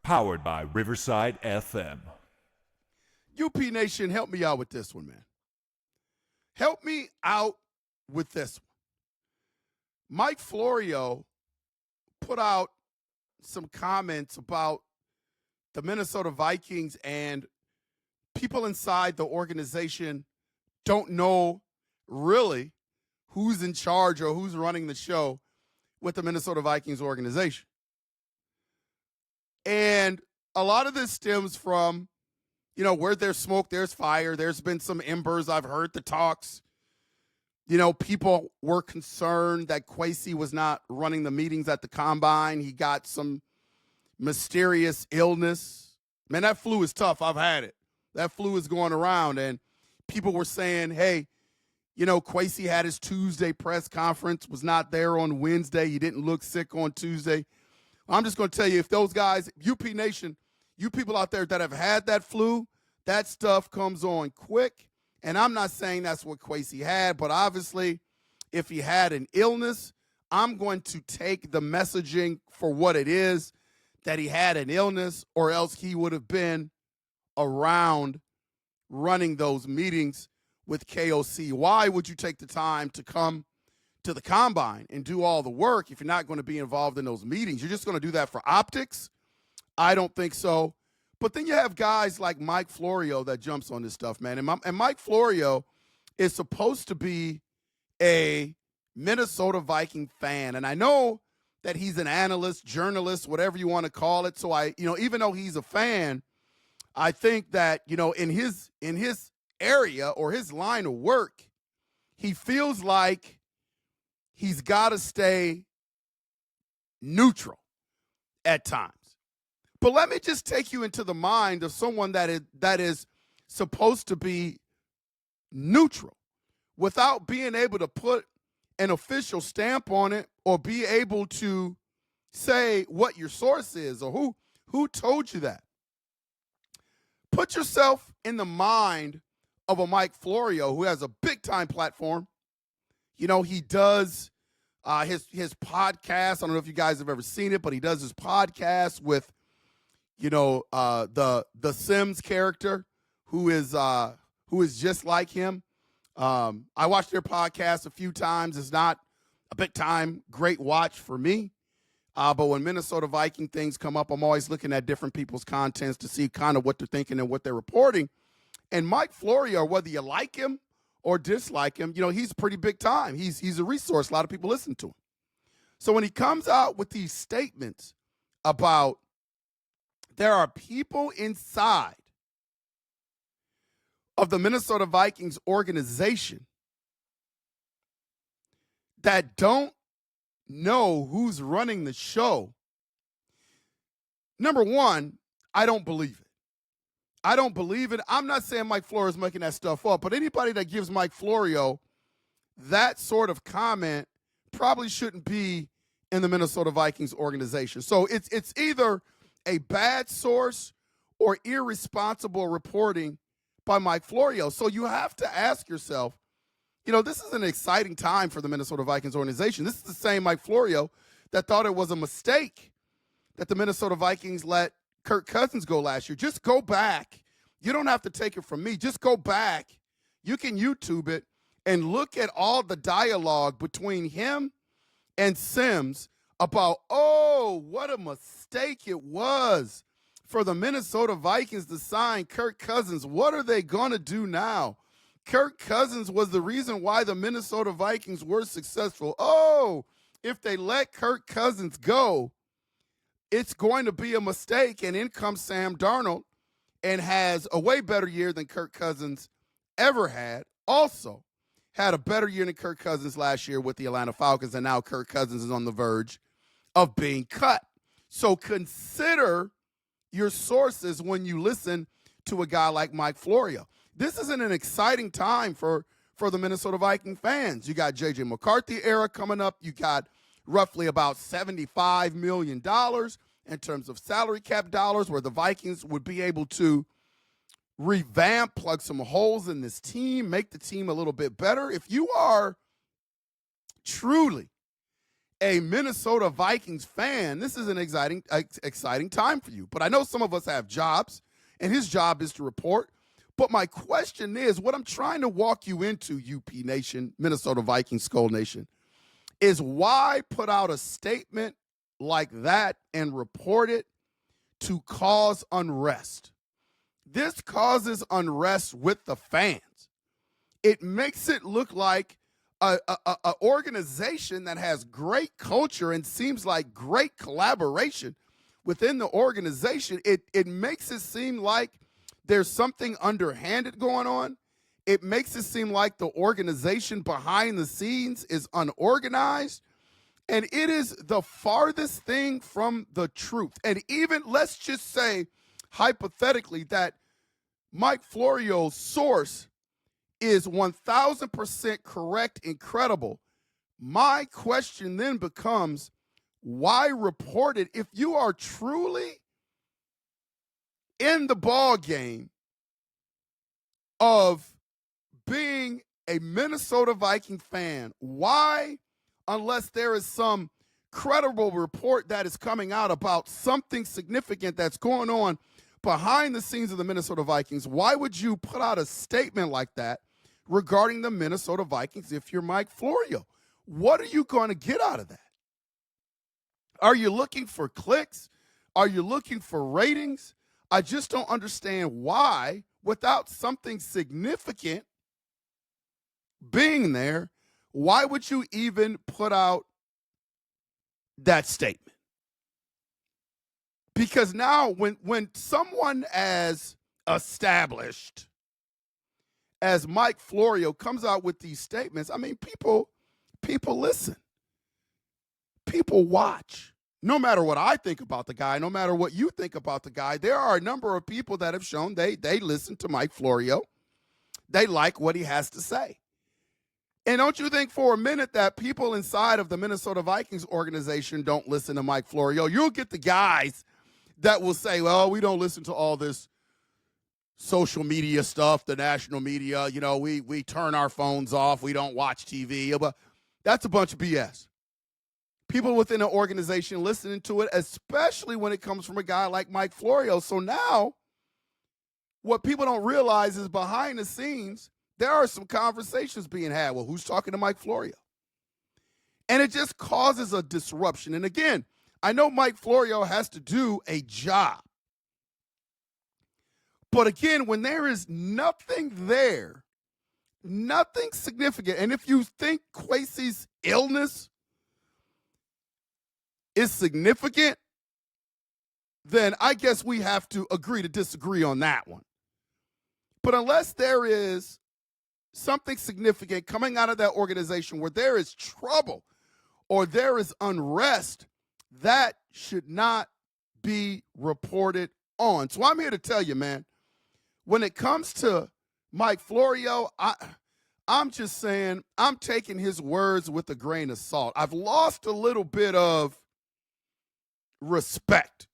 Powered by Riverside FM. UP Nation, help me out with this one, man. Help me out with this one. Mike Florio put out some comments about the Minnesota Vikings, and people inside the organization don't know really who's in charge or who's running the show with the Minnesota Vikings organization. And a lot of this stems from, where there's smoke, there's fire. There's been some embers. I've heard the talks. People were concerned that Kwesi was not running the meetings at the combine. He got some mysterious illness. Man, that flu is tough. I've had it. That flu is going around. And people were saying, hey, Kwesi had his Tuesday press conference, was not there on Wednesday. He didn't look sick on Tuesday. I'm just going to tell you, if those guys, UP Nation, you people out there that have had that flu, that stuff comes on quick. And I'm not saying that's what Kwesi had, but obviously, if he had an illness, I'm going to take the messaging for what it is, that he had an illness, or else he would have been around running those meetings with KOC. Why would you take the time to come to the combine and do all the work if you're not going to be involved in those meetings? You're just going to do that for optics? I don't think so. But then you have guys like Mike Florio that jumps on this stuff, man. And Mike Florio is supposed to be a Minnesota Viking fan. And I know that he's an analyst, journalist, whatever you want to call it. So even though he's a fan, I think that, in his area or his line of work, he feels like he's got to stay neutral at times. But let me just take you into the mind of someone that is supposed to be neutral without being able to put an official stamp on it or be able to say what your source is or who told you that. Put yourself in the mind of a Mike Florio who has a big-time platform. He does his podcast. I don't know if you guys have ever seen it, but he does his podcast with the Sims character who is just like him. I watched their podcast a few times. It's not a big time great watch for me. But when Minnesota Viking things come up, I'm always looking at different people's contents to see kind of what they're thinking and what they're reporting. And Mike Florio, whether you like him or dislike him, he's pretty big time. He's a resource. A lot of people listen to him. So when he comes out with these statements about there are people inside of the Minnesota Vikings organization that don't know who's running the show, number one, I don't believe it. I don't believe it. I'm not saying Mike Florio is making that stuff up, but anybody that gives Mike Florio that sort of comment probably shouldn't be in the Minnesota Vikings organization. So it's either a bad source or irresponsible reporting by Mike Florio. So you have to ask yourself, this is an exciting time for the Minnesota Vikings organization. This is the same Mike Florio that thought it was a mistake that the Minnesota Vikings let Kirk Cousins go last year. Just go back. You don't have to take it from me. Just go back. You can YouTube it and look at all the dialogue between him and Sims about, what a mistake it was for the Minnesota Vikings to sign Kirk Cousins. What are they going to do now? Kirk Cousins was the reason why the Minnesota Vikings were successful. If they let Kirk Cousins go, it's going to be a mistake. And in comes Sam Darnold and has a way better year than Kirk Cousins ever had. Also had a better year than Kirk Cousins last year with the Atlanta Falcons, and now Kirk Cousins is on the verge of being cut. So consider your sources when you listen to a guy like Mike Florio. This isn't an exciting time for the Minnesota Viking fans. You got J.J. McCarthy era coming up. You got roughly about $75 million in terms of salary cap dollars where the Vikings would be able to revamp, plug some holes in this team, make the team a little bit better. If you are truly a Minnesota Vikings fan, this is an exciting time for you. But I know some of us have jobs, and his job is to report. But my question is, what I'm trying to walk you into, UP Nation, Minnesota Vikings, Skull Nation, is why put out a statement like that and report it to cause unrest? This causes unrest with the fans. It makes it look like a organization that has great culture and seems like great collaboration within the organization. It makes it seem like there's something underhanded going on. It makes it seem like the organization behind the scenes is unorganized. And it is the farthest thing from the truth. And even, let's just say, hypothetically, that Mike Florio's source is 1,000% correct and credible. My question then becomes, why report it if you are truly in the ball game of being a Minnesota Viking fan? Why, unless there is some credible report that is coming out about something significant that's going on behind the scenes of the Minnesota Vikings, why would you put out a statement like that regarding the Minnesota Vikings if you're Mike Florio? What are you going to get out of that? Are you looking for clicks? Are you looking for ratings? I just don't understand why, without something significant being there, why would you even put out that statement? Because now when someone as established as Mike Florio comes out with these statements, I mean, people listen. People watch. No matter what I think about the guy, no matter what you think about the guy, there are a number of people that have shown they listen to Mike Florio. They like what he has to say. And don't you think for a minute that people inside of the Minnesota Vikings organization don't listen to Mike Florio? You'll get the guys that will say, well, we don't listen to all this social media stuff, the national media. You know, we turn our phones off. We don't watch TV. But that's a bunch of BS. People within an organization listening to it, especially when it comes from a guy like Mike Florio. So now what people don't realize is behind the scenes, there are some conversations being had. Well, who's talking to Mike Florio? And it just causes a disruption. And again, I know Mike Florio has to do a job. But again, when there is nothing there, nothing significant, and if you think Kwesi's illness is significant, then I guess we have to agree to disagree on that one. But unless there is something significant coming out of that organization where there is trouble or there is unrest, that should not be reported on. So I'm here to tell you, man, when it comes to Mike Florio, I'm just saying I'm taking his words with a grain of salt. I've lost a little bit of respect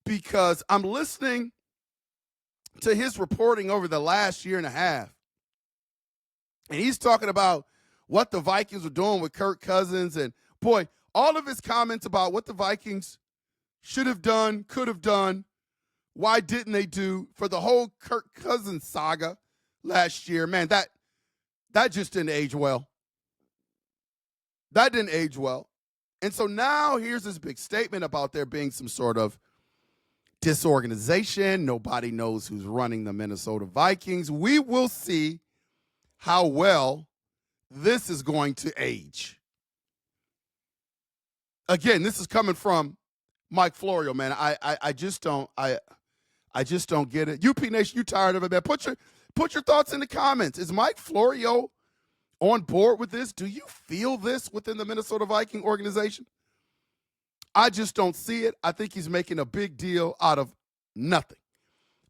because I'm listening to his reporting over the last year and a half. And he's talking about what the Vikings were doing with Kirk Cousins. And, boy, all of his comments about what the Vikings should have done, could have done, why didn't they do for the whole Kirk Cousins saga last year, man, that just didn't age well. That didn't age well. And so now here's this big statement about there being some sort of disorganization. Nobody knows who's running the Minnesota Vikings. We will see how well this is going to age. Again, this is coming from Mike Florio, man. I just don't get it. UP Nation, you tired of it, man? Put your thoughts in the comments. Is Mike Florio on board with this? Do you feel this within the Minnesota Viking organization? I just don't see it. I think he's making a big deal out of nothing.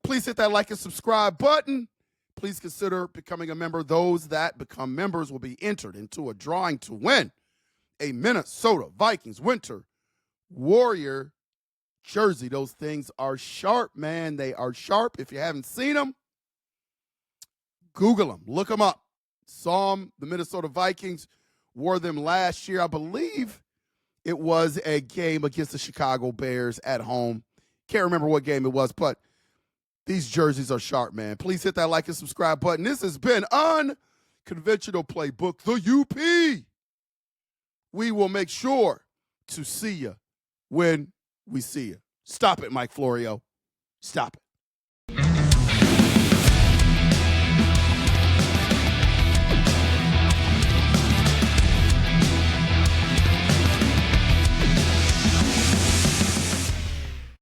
Please hit that like and subscribe button. Please consider becoming a member. Those that become members will be entered into a drawing to win a Minnesota Vikings Winter Warrior jersey. Those things are sharp, man. They are sharp. If you haven't seen them, Google them. Look them up. Saw them. The Minnesota Vikings wore them last year. I believe It was a game against the Chicago Bears at home. Can't remember what game it was, but these jerseys are sharp, man. Please hit that like and subscribe button. This has been Unconventional Playbook, the UP. We will make sure to see you when we see you. Stop it, Mike Florio. Stop it.